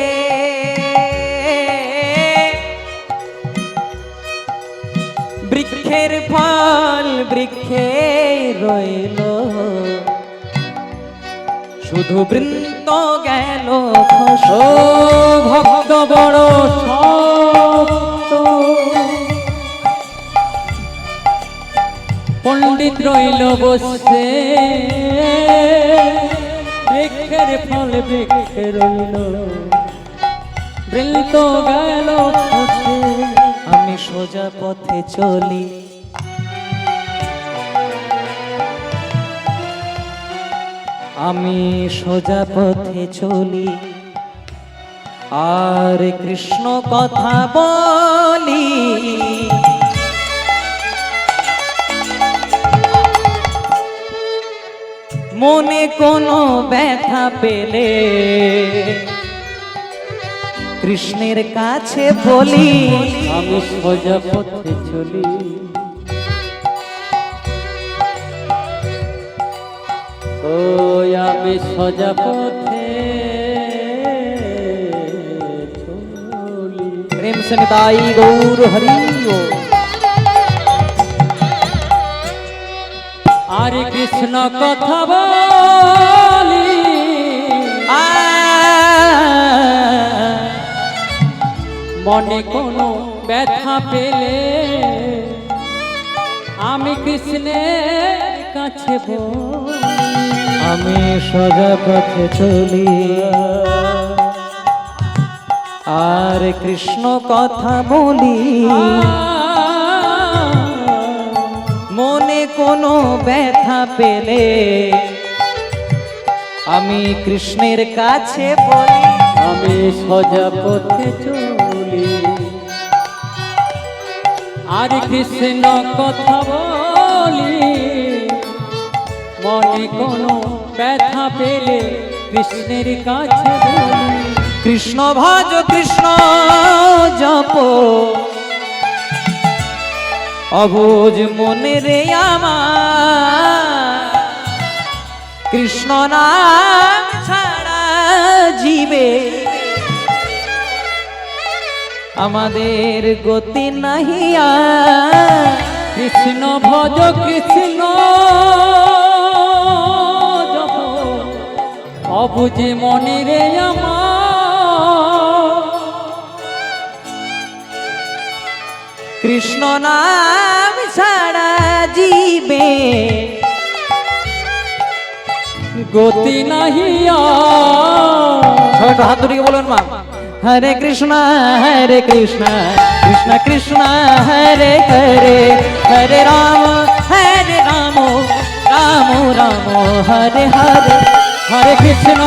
বৃক্ষের ফল বৃক্ষে রইল, শুধু বৃন্ত গেল ও ভক্ত বড় শক্ত, পণ্ডিত রইল বসে, বৃক্ষের ফল বৃক্ষে রইল, বৃন্ত গেল বসে। আমি সোজা পথে চলি, আমি সোজা পথে চলি, আর কৃষ্ণ কথা বলি। মনে কোনো ব্যথা পেলে কৃষ্ণের কাছে বলি। আমি সোজা পথে চলি, ও আমি সোজা পথে চলি। প্রেম से निताई गौर हरि ओ। আর কৃষ্ণ কথা বলি, মনে কোনো ব্যথা পেলে আমি কৃষ্ণের কাছে বলি। আমি সোজা পথে চলি, আর কৃষ্ণ কথা বলি। মনে কোনো ব্যথা পেলে আমি কৃষ্ণের কাছে বলি। আমি সোজা পথে চলি, আর কৃষ্ণ কথা বলি। মনে কোনো ব্যথা পেলে কৃষ্ণের কাছে বলি। কৃষ্ণ ভজ কৃষ্ণ জপ, অবুঝ মনে রে আমার। কৃষ্ণ নাম ছাড়া জীবে আমাদের গতি নাহি আর। কৃষ্ণ ভজ কৃষ্ণ জপ, অবুঝে মনে রে আমার। কৃষ্ণ নাম ছাড়া জীবে গতি নাহি ছোট হাত ধরিয়ে বলুন মা। হরে কৃষ্ণ কৃষ্ণ কৃষ্ণ হরে হরে, হরে রাম রাম রাম হরে হরে। হরে কৃষ্ণ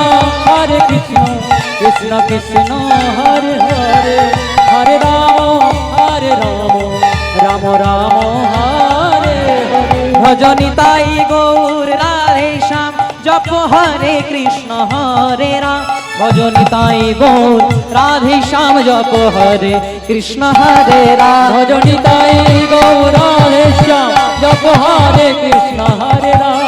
কৃষ্ণ কৃষ্ণ হরে হরে, হরে রাম রাম রাম হরে হরে। ভজনিতাই গৌর রাধে শ্যাম, জপ হরে কৃষ্ণ হরে রাম। ভজনিতাই গৌর রাধে শ্যাম, জপ হরে কৃষ্ণ হরে রাম। ভজনিতাই গৌর রাধে শ্যাম, জপ হরে কৃষ্ণ হরে রাম।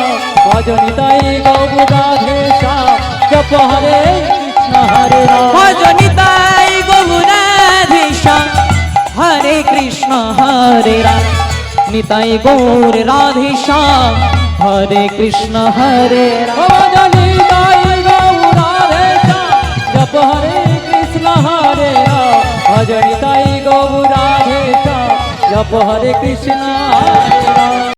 ভজনিতাই গৌর রাধে শ্যাম, জপ হরে কৃষ্ণ হরে রাম। ভজনিতাই গৌর রাধে শ্যাম, হরে কৃষ্ণ হরে রাম। নিতাই গৌর রাধে শ্যাম, হরে কৃষ্ণ হরে রাম ভজনি তাই গৌরাধে শ্যাম জপ হরে কৃষ্ণ হরে রাম ভজনি তাই গৌরাধে শ্যাম জপ হরে কৃষ্ণ হরে রাম